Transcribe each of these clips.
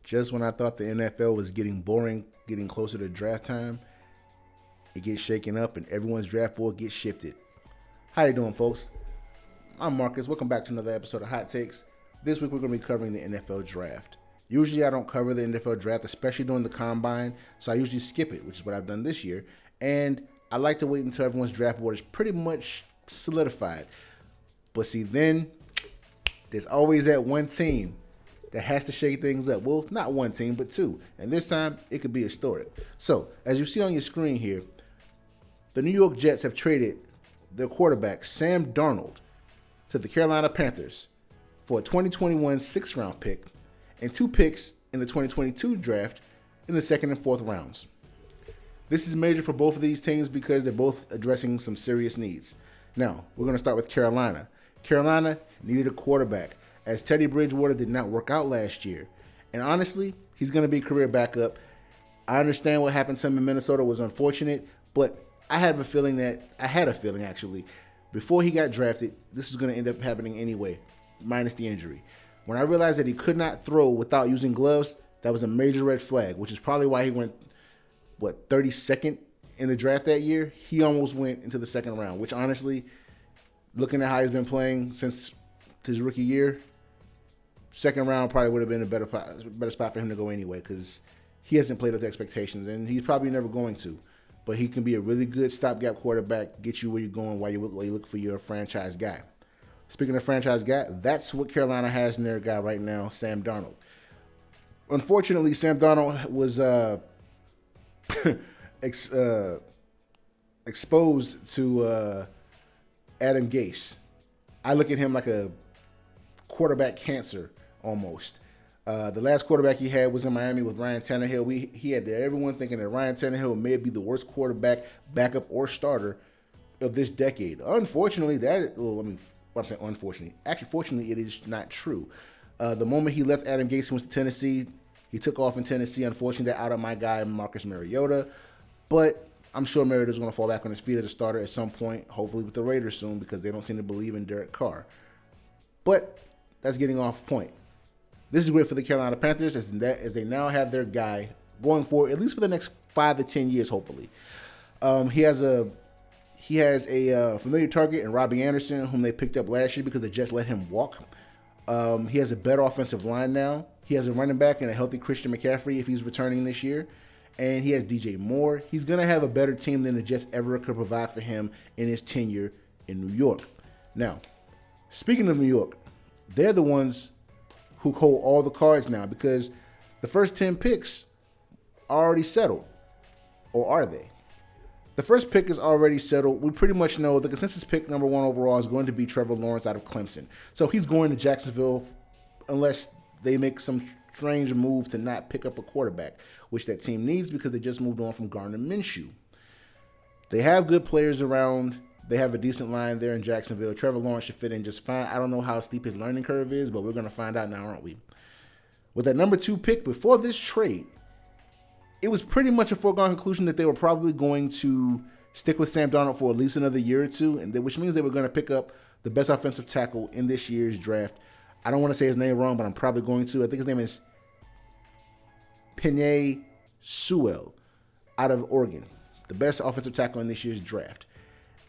Just when I thought the NFL was getting boring, getting closer to draft time, it gets shaken up and everyone's draft board gets shifted. How you doing, folks? I'm Marcus. Welcome back to another episode of Hot Takes. This week we're going to be covering the NFL draft. Usually I don't cover the NFL draft, especially during the combine, so I usually skip it, which is what I've done this year. And I like to wait until everyone's draft board is pretty much solidified. But see, then there's always that one team that has to shake things up. Well, not one team, but two. And this time, it could be historic. So, as you see on your screen here, the New York Jets have traded their quarterback, Sam Darnold, to the Carolina Panthers for a 2021 sixth-round pick and 2 picks in the 2022 draft in the second and fourth rounds. This is major for both of these teams because they're both addressing some serious needs. Now, we're going to start with Carolina. Carolina needed a quarterback, as Teddy Bridgewater did not work out last year. And honestly, he's going to be a career backup. I understand what happened to him in Minnesota was unfortunate, but I had a feeling actually, before he got drafted, this was going to end up happening anyway, minus the injury. When I realized that he could not throw without using gloves, that was a major red flag, which is probably why he went, 32nd in the draft that year? He almost went into the second round, which honestly, looking at how he's been playing since his rookie year, second round probably would have been a better spot for him to go anyway, because he hasn't played up to expectations, and he's probably never going to. But he can be a really good stopgap quarterback, get you where you're going while you look for your franchise guy. Speaking of franchise guy, that's what Carolina has in their guy right now, Sam Darnold. Unfortunately, Sam Darnold was exposed to Adam Gase. I look at him like a quarterback cancer almost. The last quarterback he had was in Miami with Ryan Tannehill. He had everyone thinking that Ryan Tannehill may be the worst quarterback, backup, or starter of this decade. Unfortunately, fortunately, it is not true. The moment he left Adam Gase and went to Tennessee, he took off in Tennessee. Unfortunately, that out of my guy, Marcus Mariota. But I'm sure Mariota's going to fall back on his feet as a starter at some point, hopefully with the Raiders soon, because they don't seem to believe in Derek Carr. But that's getting off point. This is great for the Carolina Panthers as they now have their guy going for at least for the next 5 to 10 years, hopefully. He has a familiar target in Robbie Anderson, whom they picked up last year because the Jets let him walk. He has a better offensive line now. He has a running back and a healthy Christian McCaffrey if he's returning this year. And he has DJ Moore. He's going to have a better team than the Jets ever could provide for him in his tenure in New York. Now, speaking of New York, they're the ones who hold all the cards now because the first 10 picks are already settled. Or are they? The first pick is already settled. We pretty much know the consensus pick number 1 overall is going to be Trevor Lawrence out of Clemson. So he's going to Jacksonville unless they make some strange move to not pick up a quarterback, which that team needs because they just moved on from Gardner Minshew. They have good players around. They have a decent line there in Jacksonville. Trevor Lawrence should fit in just fine. I don't know how steep his learning curve is, but we're going to find out now, aren't we? With that number 2 pick before this trade, it was pretty much a foregone conclusion that they were probably going to stick with Sam Darnold for at least another year or two, which means they were going to pick up the best offensive tackle in this year's draft. I don't want to say his name wrong, but I'm probably going to. I think his name is Penei Sewell out of Oregon, the best offensive tackle in this year's draft.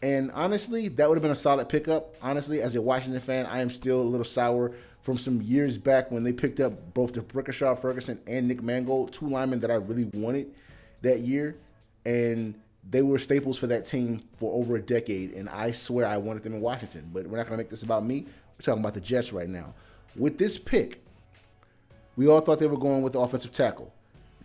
And honestly, that would have been a solid pickup. Honestly, as a Washington fan, I am still a little sour from some years back when they picked up both Brickashaw Ferguson and Nick Mangold, 2 linemen that I really wanted that year. And they were staples for that team for over a decade. And I swear I wanted them in Washington. But we're not going to make this about me. We're talking about the Jets right now. With this pick, we all thought they were going with the offensive tackle.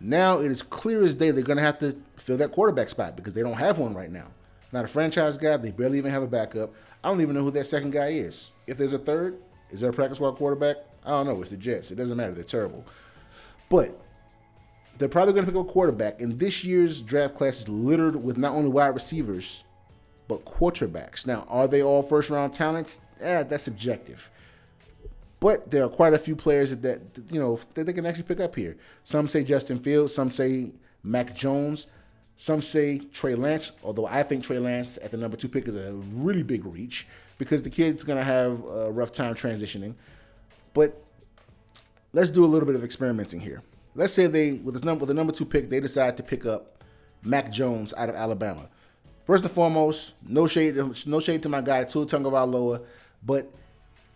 Now it is clear as day they're going to have to fill that quarterback spot because they don't have one right now. Not a franchise guy. They barely even have a backup. I don't even know who that second guy is. If there's a third, is there a practice squad quarterback? I don't know. It's the Jets. It doesn't matter. They're terrible. But they're probably going to pick up a quarterback. And this year's draft class is littered with not only wide receivers, but quarterbacks. Now, are they all first-round talents? That's subjective. But there are quite a few players that they can actually pick up here. Some say Justin Fields. Some say Mac Jones. Some say Trey Lance, although I think Trey Lance at the number 2 pick is a really big reach because the kid's going to have a rough time transitioning. But let's do a little bit of experimenting here. Let's say with the number 2 pick, they decide to pick up Mac Jones out of Alabama. First and foremost, no shade to my guy Tua Tagovailoa, but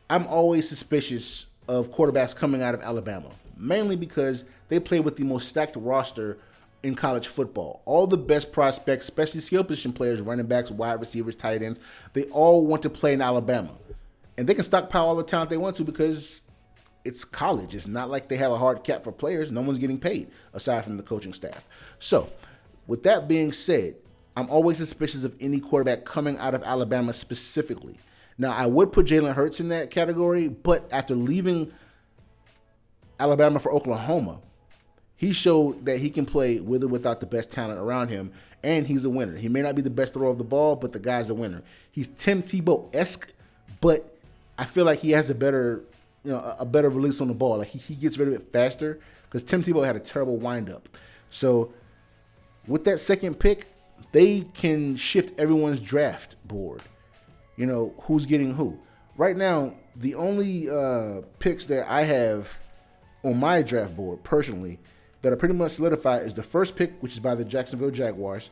I'm always suspicious of quarterbacks coming out of Alabama, mainly because they play with the most stacked roster in college football. All the best prospects, especially skill position players, running backs, wide receivers, tight ends, they all want to play in Alabama. And they can stockpile all the talent they want to because it's college. It's not like they have a hard cap for players. No one's getting paid aside from the coaching staff. So, with that being said, I'm always suspicious of any quarterback coming out of Alabama specifically. Now, I would put Jalen Hurts in that category, but after leaving Alabama for Oklahoma, he showed that he can play with or without the best talent around him, and he's a winner. He may not be the best thrower of the ball, but the guy's a winner. He's Tim Tebow-esque, but I feel like he has a better release on the ball. Like he gets rid of it faster because Tim Tebow had a terrible windup. So with that second pick, they can shift everyone's draft board. You know, who's getting who. Right now, the only picks that I have on my draft board personally that are pretty much solidified is the first pick, which is by the Jacksonville Jaguars,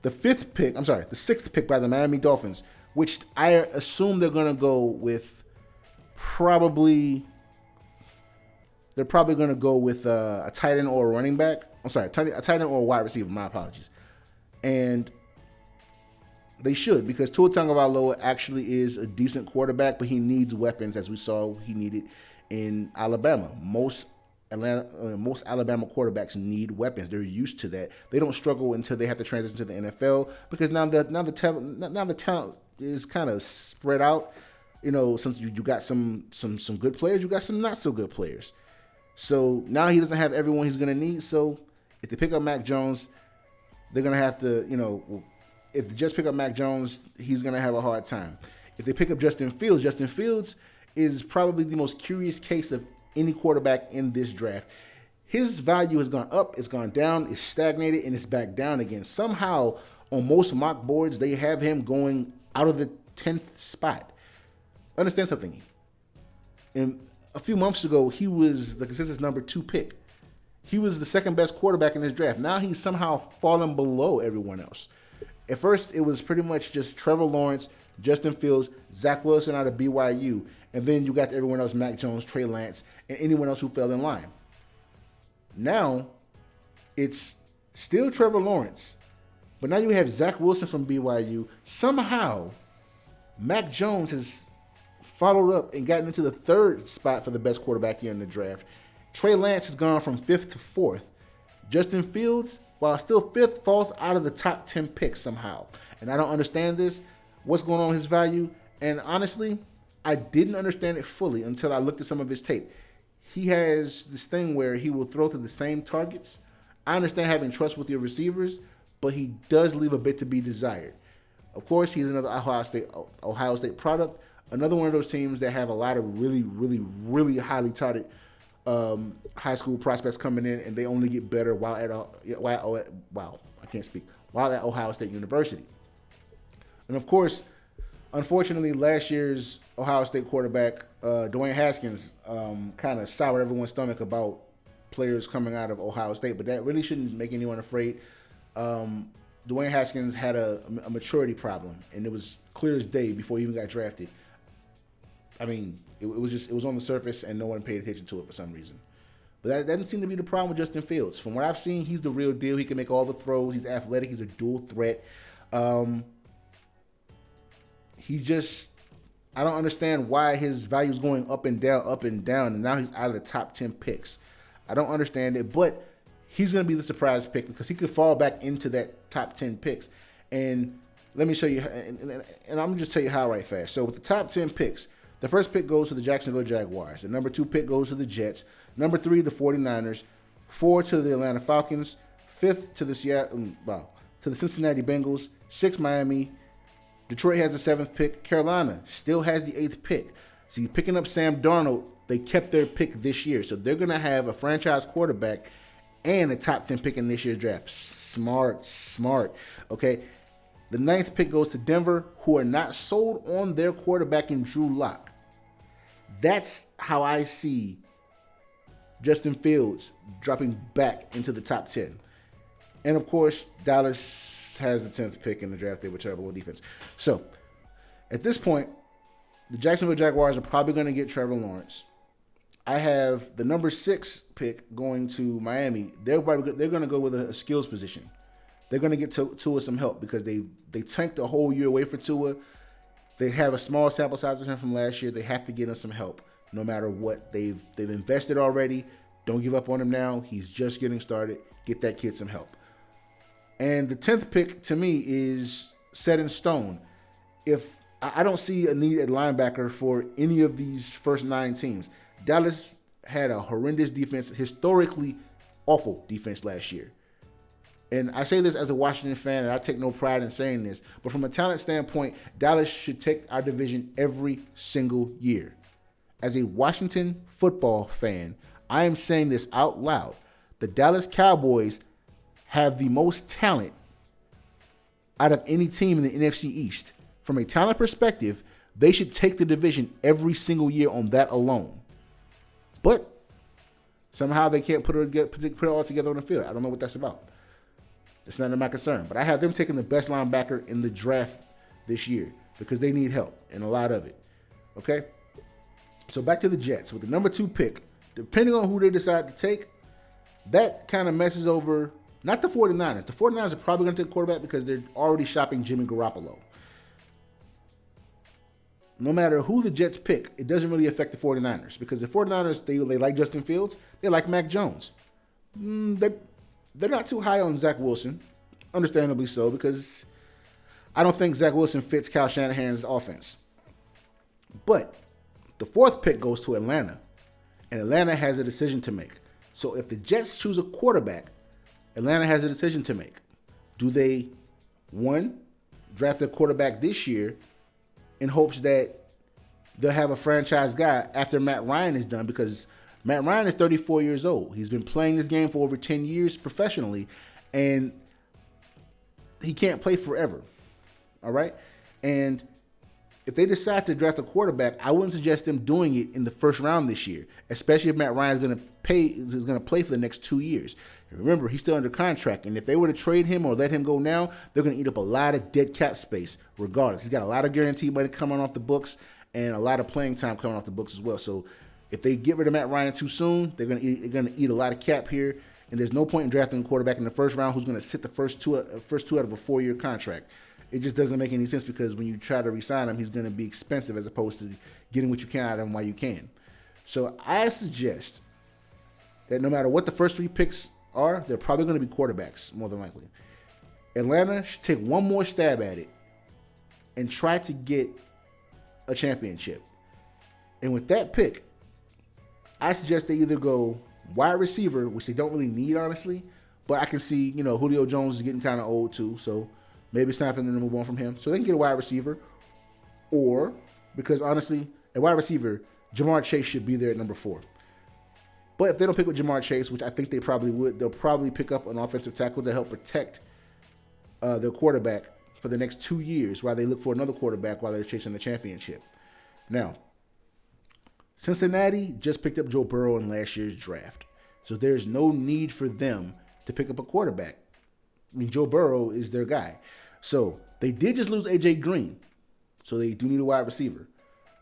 the sixth pick by the Miami Dolphins, which I assume they're going to go with they're probably going to go with a tight end or a running back. A tight end or a wide receiver. My apologies. And they should, because Tua Tagovailoa actually is a decent quarterback, but he needs weapons, as we saw he needed in Alabama. Most Alabama quarterbacks need weapons. They're used to that. They don't struggle until they have to transition to the NFL because now the talent is kind of spread out. You know, since you got some good players, you got some not so good players. So now he doesn't have everyone he's going to need. So if they pick up Mac Jones, they're going to have to, if they just pick up Mac Jones, he's going to have a hard time. If they pick up Justin Fields is probably the most curious case of any quarterback in this draft. His value has gone up, it's gone down, it's stagnated, and it's back down again. Somehow, on most mock boards, they have him going out of the 10th spot. Understand something. A few months ago, he was the consensus number 2 pick. He was the second best quarterback in this draft. Now he's somehow fallen below everyone else. At first, it was pretty much just Trevor Lawrence, Justin Fields, Zach Wilson out of BYU, and then you got everyone else, Mac Jones, Trey Lance, and anyone else who fell in line. Now, it's still Trevor Lawrence, but now you have Zach Wilson from BYU. Somehow, Mac Jones has followed up and gotten into the 3rd spot for the best quarterback here in the draft. Trey Lance has gone from 5th to 4th. Justin Fields, while still 5th, falls out of the top 10 picks somehow. And I don't understand this. What's going on with his value? And honestly, I didn't understand it fully until I looked at some of his tape. He has this thing where he will throw to the same targets. I understand having trust with your receivers, but he does leave a bit to be desired. Of course, he's another Ohio State product. Another one of those teams that have a lot of really, really, really highly touted high school prospects coming in, and they only get better while at Ohio State University. And of course, unfortunately, last year's Ohio State quarterback, Dwayne Haskins, kind of soured everyone's stomach about players coming out of Ohio State, but that really shouldn't make anyone afraid. Dwayne Haskins had a maturity problem, and it was clear as day before he even got drafted. I mean, it was on the surface, and no one paid attention to it for some reason. But that doesn't seem to be the problem with Justin Fields. From what I've seen, he's the real deal. He can make all the throws. He's athletic. He's a dual threat. I don't understand why his value is going up and down, and now he's out of the top 10 picks. I don't understand it, but he's going to be the surprise pick because he could fall back into that top 10 picks. And let me show you, and I'm going to just tell you how right fast. So with the top 10 picks, the first pick goes to the Jacksonville Jaguars. The number 2 pick goes to the Jets. Number 3, the 49ers. 4 to the Atlanta Falcons. 5th to the Cincinnati Bengals. 6, Miami. Detroit has the 7th pick. Carolina still has the 8th pick. See, picking up Sam Darnold, they kept their pick this year. So they're going to have a franchise quarterback and a top 10 pick in this year's draft. Smart. Okay. The 9th pick goes to Denver, who are not sold on their quarterback in Drew Lock. That's how I see Justin Fields dropping back into the top 10. And of course, Dallas has the 10th pick in the draft. They were terrible defense. So at this point, the Jacksonville Jaguars are probably going to get Trevor Lawrence. I have the number 6 pick going to Miami. They're going to go with a skills position. They're going to get Tua some help because they tanked the whole year away for Tua. They have a small sample size of him from last year. They have to get him some help no matter what. They've invested already. Don't give up on him now. He's just getting started. Get that kid some help. And the 10th pick to me is set in stone. If I don't see a need at linebacker for any of these first 9 teams. Dallas had a horrendous defense, historically awful defense last year. And I say this as a Washington fan, and I take no pride in saying this, but from a talent standpoint, Dallas should take our division every single year. As a Washington football fan, I am saying this out loud. The Dallas Cowboys have the most talent out of any team in the NFC East. From a talent perspective, they should take the division every single year on that alone. But somehow they can't put it all together on the field. I don't know what that's about. It's none of my concern. But I have them taking the best linebacker in the draft this year because they need help, and a lot of it. Okay? So back to the Jets. With the number 2 pick, depending on who they decide to take, that kind of messes over, not the 49ers. The 49ers are probably going to take a quarterback because they're already shopping Jimmy Garoppolo. No matter who the Jets pick, it doesn't really affect the 49ers because the 49ers, they like Justin Fields. They like Mac Jones. They're not too high on Zach Wilson, understandably so, because I don't think Zach Wilson fits Kyle Shanahan's offense. But the 4th pick goes to Atlanta, and Atlanta has a decision to make. So if the Jets choose a quarterback, Atlanta has a decision to make. Do they, 1, draft a quarterback this year in hopes that they'll have a franchise guy after Matt Ryan is done, because Matt Ryan is 34 years old. He's been playing this game for over 10 years professionally, and he can't play forever. All right? And if they decide to draft a quarterback, I wouldn't suggest them doing it in the first round this year, especially if Matt Ryan is going to play for the next 2 years. And remember, he's still under contract, and if they were to trade him or let him go now, they're going to eat up a lot of dead cap space regardless. He's got a lot of guaranteed money coming off the books and a lot of playing time coming off the books as well. So if they get rid of Matt Ryan too soon, they're going to eat a lot of cap here, and there's no point in drafting a quarterback in the first round who's going to sit the first two out of a 4-year contract. It just doesn't make any sense because when you try to re-sign him, he's going to be expensive as opposed to getting what you can out of him while you can. So I suggest that no matter what the first 3 picks are, they're probably going to be quarterbacks, more than likely. Atlanta should take one more stab at it and try to get a championship. And with that pick, I suggest they either go wide receiver, which they don't really need, honestly, but I can see, Julio Jones is getting kind of old too, so maybe it's time for them to move on from him. So they can get a wide receiver, or, because honestly, a wide receiver, Jamar Chase should be there at number 4. But if they don't pick with Jamar Chase, which I think they probably would, they'll probably pick up an offensive tackle to help protect their quarterback for the next 2 years while they look for another quarterback while they're chasing the championship. Now, Cincinnati just picked up Joe Burrow in last year's draft. So there's no need for them to pick up a quarterback. I mean, Joe Burrow is their guy. So they did just lose A.J. Green. So they do need a wide receiver.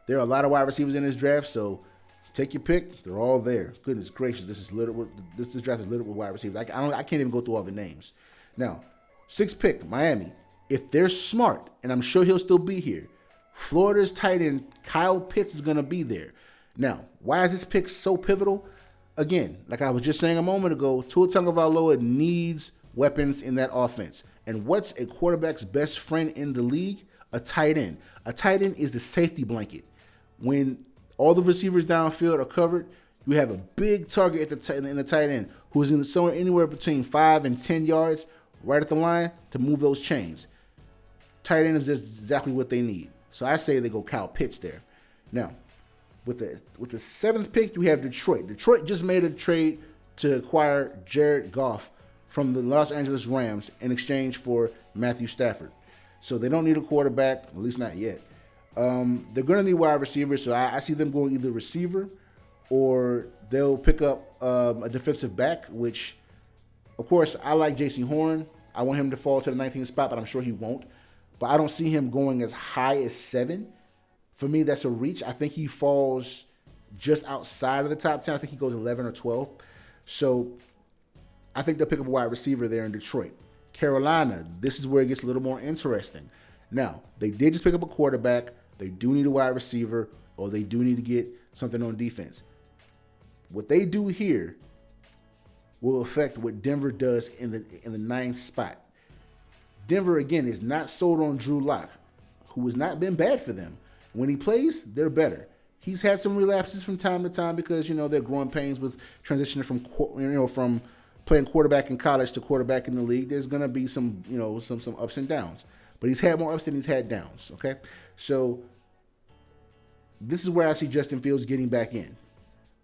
There are a lot of wide receivers in this draft, so take your pick. They're all there. Goodness gracious, this draft is littered with wide receivers. I can't even go through all the names. Now, 6th pick, Miami. If they're smart, and I'm sure he'll still be here, Florida's tight end Kyle Pitts is going to be there. Now, why is this pick so pivotal? Again, like I was just saying a moment ago, Tua Tagovailoa needs weapons in that offense. And what's a quarterback's best friend in the league? A tight end. A tight end is the safety blanket. When all the receivers downfield are covered, you have a big target in the tight end who's in somewhere anywhere between 5 and 10 yards right at the line to move those chains. Tight end is just exactly what they need. So I say they go Kyle Pitts there. Now, with the 7th pick, you have Detroit. Detroit just made a trade to acquire Jared Goff from the Los Angeles Rams in exchange for Matthew Stafford. So they don't need a quarterback, at least not yet. They're going to need wide receivers, so I see them going either receiver or they'll pick up a defensive back, which, of course, I like J.C. Horn. I want him to fall to the 19th spot, but I'm sure he won't. But I don't see him going as high as 7. For me, that's a reach. I think he falls just outside of the top 10. I think he goes 11 or 12. So I think they'll pick up a wide receiver there in Detroit. Carolina, this is where it gets a little more interesting. Now, they did just pick up a quarterback. They do need a wide receiver, or they do need to get something on defense. What they do here will affect what Denver does in the 9th spot. Denver, again, is not sold on Drew Lock, who has not been bad for them. When he plays, they're better. He's had some relapses from time to time because, they're growing pains with transitioning from playing quarterback in college to quarterback in the league. There's going to be some ups and downs. But he's had more ups than he's had downs, okay? So this is where I see Justin Fields getting back in.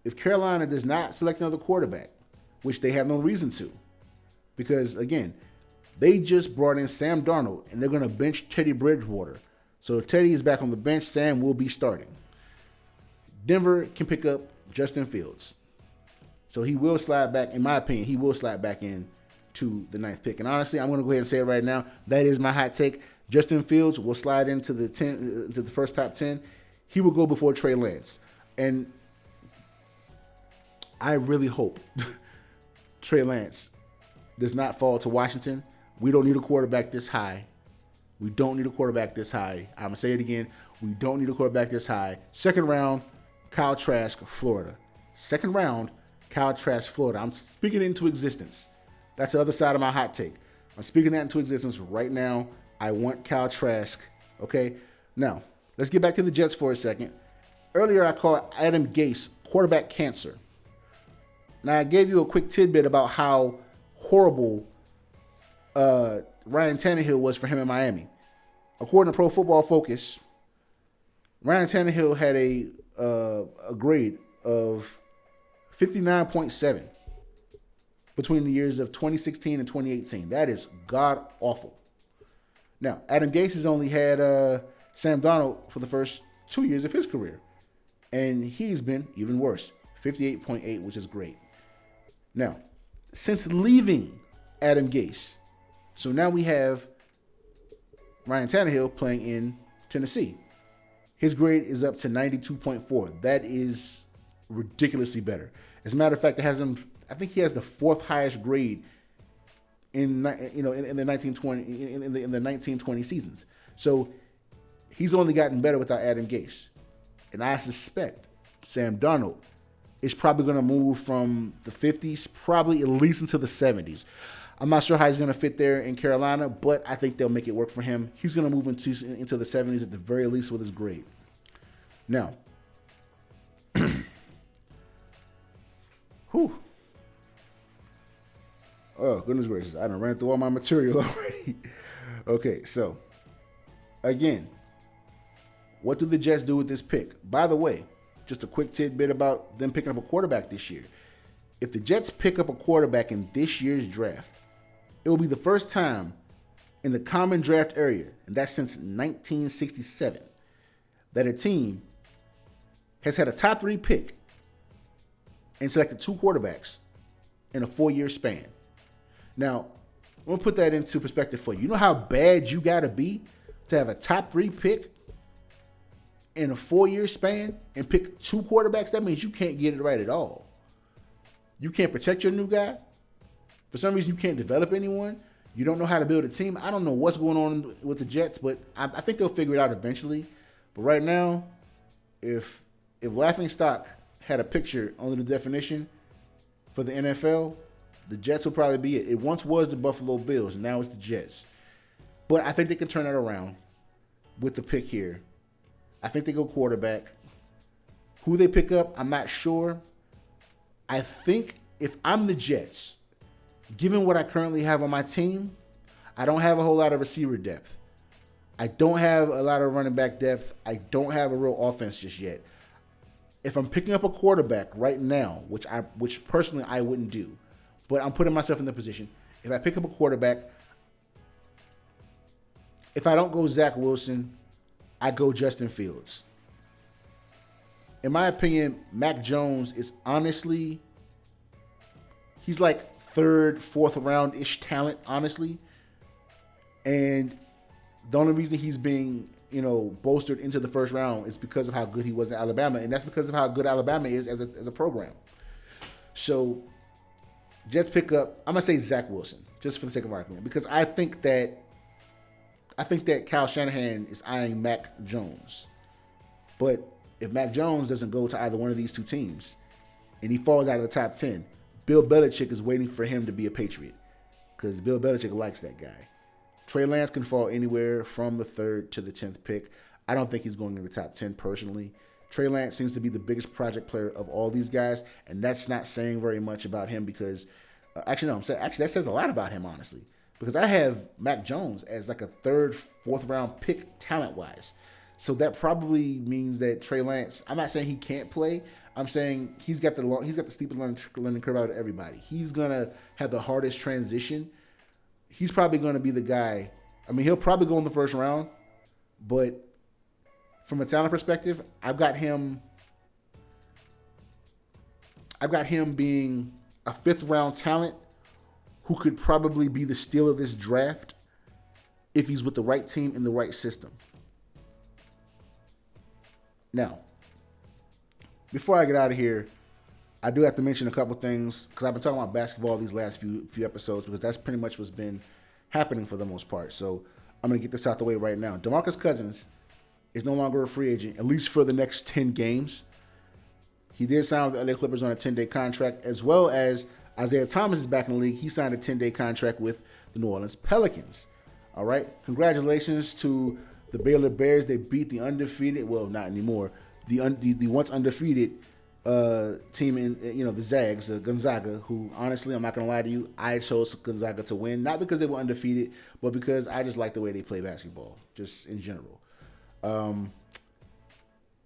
If Carolina does not select another quarterback, which they have no reason to, because, again, they just brought in Sam Darnold, and they're going to bench Teddy Bridgewater. So if Teddy is back on the bench, Sam will be starting. Denver can pick up Justin Fields. So he will slide back, in my opinion, he will slide back in to the 9th pick. And honestly, I'm going to go ahead and say it right now. That is my hot take. Justin Fields will slide into the first top 10. He will go before Trey Lance. And I really hope Trey Lance does not fall to Washington. We don't need a quarterback this high. We don't need a quarterback this high. I'm going to say it again. We don't need a quarterback this high. 2nd round, Kyle Trask, Florida. 2nd round, Kyle Trask, Florida. I'm speaking it into existence. That's the other side of my hot take. I'm speaking that into existence right now. I want Kyle Trask. Okay? Now, let's get back to the Jets for a second. Earlier, I called Adam Gase quarterback cancer. Now, I gave you a quick tidbit about how horrible Ryan Tannehill was for him in Miami. According to Pro Football Focus, Ryan Tannehill had a grade of 59.7 between the years of 2016 and 2018. That is god awful. Now, Adam Gase has only had Sam Darnold for the first 2 years of his career, and he's been even worse, 58.8, which is great. Now, since leaving Adam Gase, so now we have Ryan Tannehill playing in Tennessee. His grade is up to 92.4. That is ridiculously better. As a matter of fact, I think he has the 4th highest grade in the 1920 seasons. So he's only gotten better without Adam Gase. And I suspect Sam Darnold is probably going to move from the 50s, probably at least into the 70s. I'm not sure how he's going to fit there in Carolina, but I think they'll make it work for him. He's going to move into the 70s at the very least with his grade. Now, whew. Oh, goodness gracious. I done ran through all my material already. Okay, so, again, what do the Jets do with this pick? By the way, just a quick tidbit about them picking up a quarterback this year. If the Jets pick up a quarterback in this year's draft, it will be the first time in the common draft area, and that's since 1967, that a team has had a top 3 pick and selected 2 quarterbacks in a 4-year span. Now, I'm going to put that into perspective for you. You know how bad you got to be to have a top 3 pick in a 4-year span and pick 2 quarterbacks? That means you can't get it right at all. You can't protect your new guy. For some reason, you can't develop anyone. You don't know how to build a team. I don't know what's going on with the Jets, but I think they'll figure it out eventually. But right now, if Laughingstock had a picture under the definition for the NFL, the Jets will probably be it. It once was the Buffalo Bills, and now it's the Jets. But I think they can turn that around with the pick here. I think they go quarterback. Who they pick up, I'm not sure. I think if I'm the Jets, given what I currently have on my team, I don't have a whole lot of receiver depth. I don't have a lot of running back depth. I don't have a real offense just yet. If I'm picking up a quarterback right now, which personally I wouldn't do, but I'm putting myself in the position. If I pick up a quarterback, if I don't go Zach Wilson, I go Justin Fields. In my opinion, Mac Jones is honestly, he's like third, fourth round-ish talent, honestly. And the only reason he's being, bolstered into the first round is because of how good he was in Alabama. And that's because of how good Alabama is as a program. So, Jets pick up, I'm going to say Zach Wilson, just for the sake of argument. Because I think that Kyle Shanahan is eyeing Mac Jones. But if Mac Jones doesn't go to either one of these two teams and he falls out of the top 10, Bill Belichick is waiting for him to be a Patriot because Bill Belichick likes that guy. Trey Lance can fall anywhere from the 3rd to the 10th pick. I don't think he's going in the top 10 personally. Trey Lance seems to be the biggest project player of all these guys, and that's not saying very much about him because that says a lot about him, honestly, because I have Mac Jones as like a 3rd, 4th round pick talent-wise. So that probably means that Trey Lance, I'm not saying he can't play. I'm saying he's got the steepest learning curve out of everybody. He's going to have the hardest transition. He's probably going to be the guy. I mean, he'll probably go in the first round, but from a talent perspective, I've got him being a 5th round talent who could probably be the steal of this draft if he's with the right team in the right system. Now, before I get out of here, I do have to mention a couple things because I've been talking about basketball these last few episodes because that's pretty much what's been happening for the most part. So I'm going to get this out the way right now. DeMarcus Cousins is no longer a free agent, at least for the next 10 games. He did sign with the LA Clippers on a 10-day contract, as well as Isaiah Thomas is back in the league. He signed a 10-day contract with the New Orleans Pelicans. All right. Congratulations to the Baylor Bears. They beat the undefeated, well, not anymore, the once undefeated team in the Zags, Gonzaga, who honestly, I'm not gonna lie to you, I chose Gonzaga to win, not because they were undefeated, but because I just like the way they play basketball, just in general.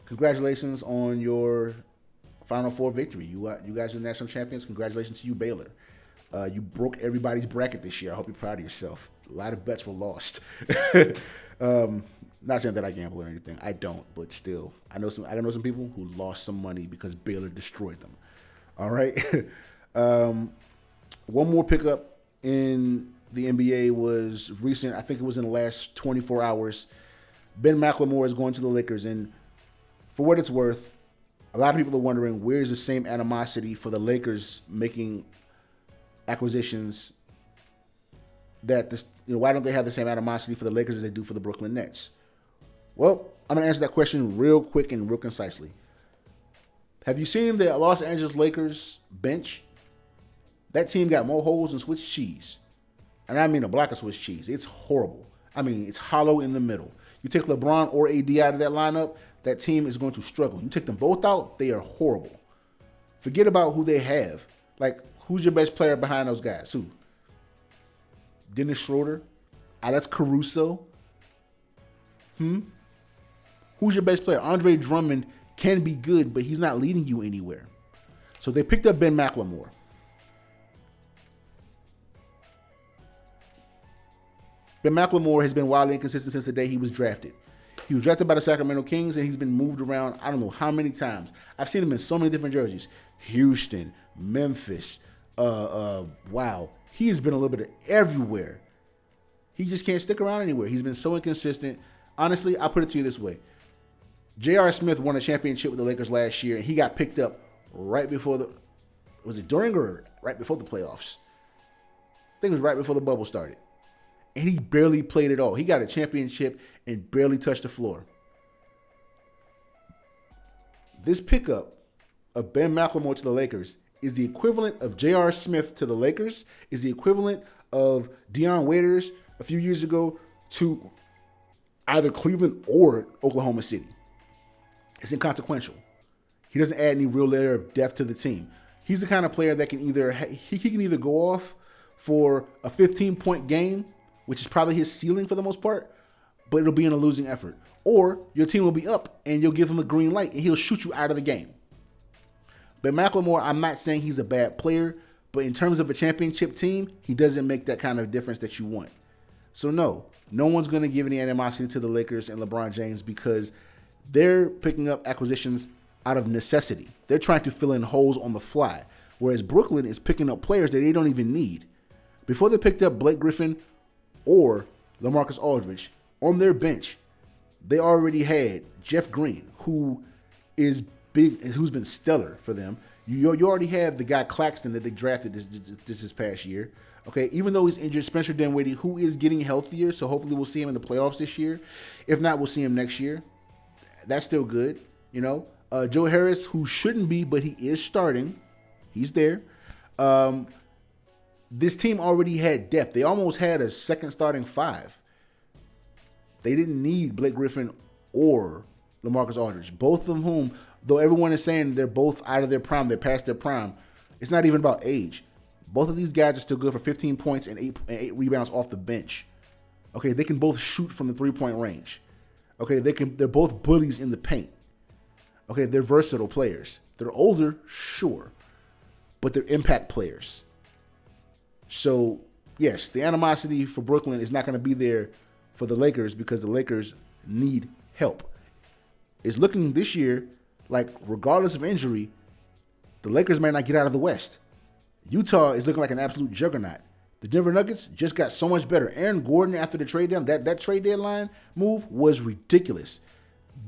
Congratulations on your Final Four victory. You guys are the national champions. Congratulations to you, Baylor. You broke everybody's bracket this year. I hope you're proud of yourself. A lot of bets were lost. Not saying that I gamble or anything. I don't, but still, I know some people who lost some money because Baylor destroyed them. All right. One more pickup in the NBA was recent. I think it was in the last 24 hours. Ben McLemore is going to the Lakers, and for what it's worth, a lot of people are wondering where's the same animosity for the Lakers making acquisitions that this. Why don't they have the same animosity for the Lakers as they do for the Brooklyn Nets? Well, I'm going to answer that question real quick and real concisely. Have you seen the Los Angeles Lakers bench? That team got more holes than Swiss cheese. And I mean a block of Swiss cheese. It's horrible. I mean, it's hollow in the middle. You take LeBron or AD out of that lineup, that team is going to struggle. You take them both out, they are horrible. Forget about who they have. Like, who's your best player behind those guys? Who? Dennis Schroeder? Alex Caruso? Who's your best player? Andre Drummond can be good, but he's not leading you anywhere. So they picked up Ben McLemore. Ben McLemore has been wildly inconsistent since the day he was drafted. He was drafted by the Sacramento Kings, and he's been moved around I don't know how many times. I've seen him in so many different jerseys. Houston, Memphis, wow. He has been a little bit of everywhere. He just can't stick around anywhere. He's been so inconsistent. Honestly, I'll put it to you this way. J.R. Smith won a championship with the Lakers last year, and he got picked up right before was it during or right before the playoffs? I think it was right before the bubble started. And he barely played at all. He got a championship and barely touched the floor. This pickup of Ben McLemore to the Lakers is the equivalent of J.R. Smith to the Lakers, is the equivalent of Deion Waiters a few years ago to either Cleveland or Oklahoma City. It's inconsequential. He doesn't add any real layer of depth to the team. He's the kind of player that can he can either go off for a 15-point game, which is probably his ceiling for the most part, but it'll be in a losing effort. Or your team will be up and you'll give him a green light and he'll shoot you out of the game. But McLemore, I'm not saying he's a bad player, but in terms of a championship team, he doesn't make that kind of difference that you want. So no one's going to give any animosity to the Lakers and LeBron James because they're picking up acquisitions out of necessity. They're trying to fill in holes on the fly, whereas Brooklyn is picking up players that they don't even need. Before they picked up Blake Griffin or LaMarcus Aldridge on their bench, they already had Jeff Green, who's been stellar for them. You already have the guy Claxton that they drafted this past year. Okay, even though he's injured, Spencer Dinwiddie, who is getting healthier, so hopefully we'll see him in the playoffs this year. If not, we'll see him next year. That's still good, Joe Harris, who shouldn't be, but he is starting. He's there. This team already had depth. They almost had a second starting five. They didn't need Blake Griffin or LaMarcus Aldridge, both of whom, though everyone is saying they're both out of their prime, they're past their prime, it's not even about age. Both of these guys are still good for 15 points and eight rebounds off the bench. Okay, they can both shoot from the three-point range. Okay, they're both bullies in the paint. Okay, they're versatile players. They're older, sure, but they're impact players. So, yes, the animosity for Brooklyn is not going to be there for the Lakers because the Lakers need help. It's looking this year like, regardless of injury, the Lakers might not get out of the West. Utah is looking like an absolute juggernaut. The Denver Nuggets just got so much better. Aaron Gordon, after the trade deadline, that trade deadline move was ridiculous.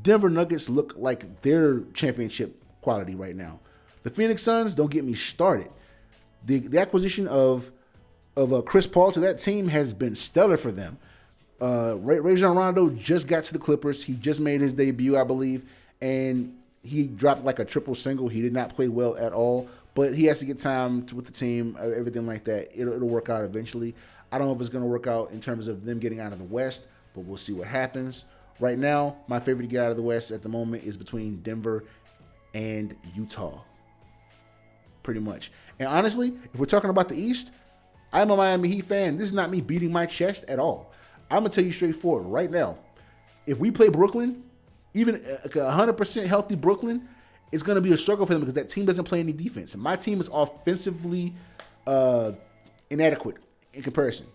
Denver Nuggets look like they're championship quality right now. The Phoenix Suns, don't get me started. The acquisition of Chris Paul to that team has been stellar for them. Rajon Rondo just got to the Clippers. He just made his debut, I believe, and he dropped like a triple single. He did not play well at all. But he has to get time with the team, everything like that. It'll work out eventually. I don't know if it's going to work out in terms of them getting out of the West, but we'll see what happens. Right now, my favorite to get out of the West at the moment is between Denver and Utah. Pretty much. And honestly, if we're talking about the East, I'm a Miami Heat fan. This is not me beating my chest at all. I'm going to tell you straightforward right now. If we play Brooklyn, even 100% healthy Brooklyn, it's going to be a struggle for them because that team doesn't play any defense. And my team is offensively inadequate in comparison.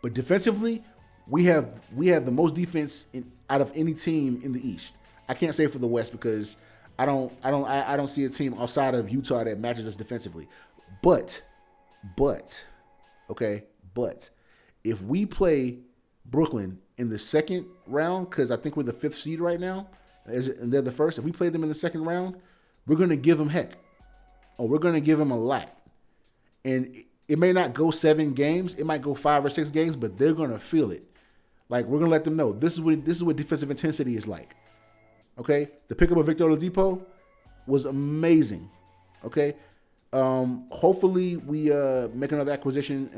But defensively, we have the most defense out of any team in the East. I can't say for the West because I don't see a team outside of Utah that matches us defensively. But if we play Brooklyn in the second round, because I think we're the 5th seed right now, and they're the first. If we play them in the second round, we're going to give them heck. Or we're going to give them a lot. And it may not go 7 games. It might go 5 or 6 games, but they're going to feel it. Like, we're going to let them know this is what defensive intensity is like. Okay? The pickup of Victor Oladipo was amazing. Okay? Hopefully we make another acquisition,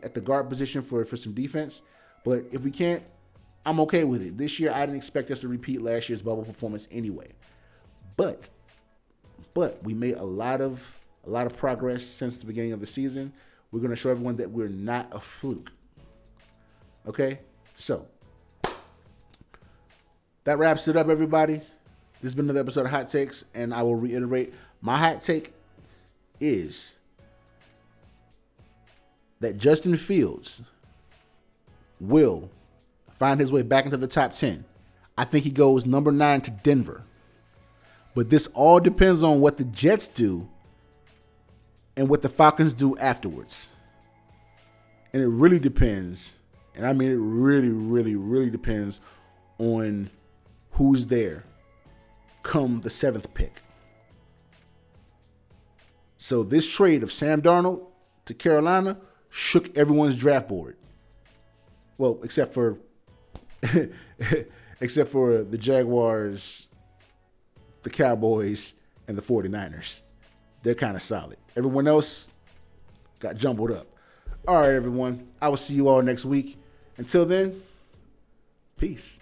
at the guard position for some defense. But if we can't, I'm okay with it. This year, I didn't expect us to repeat last year's bubble performance anyway. But we made a lot of progress since the beginning of the season. We're going to show everyone that we're not a fluke. Okay? So, that wraps it up, everybody. This has been another episode of Hot Takes, and I will reiterate, my hot take is that Justin Fields will find his way back into the top 10. I think he goes number 9 to Denver. But this all depends on what the Jets do and what the Falcons do afterwards. And it really depends, and I mean it really, really, really depends on who's there come the 7th pick. So this trade of Sam Darnold to Carolina shook everyone's draft board. Well, except for the Jaguars, the Cowboys, and the 49ers. They're kind of solid. Everyone else got jumbled up. All right, everyone. I will see you all next week. Until then, peace.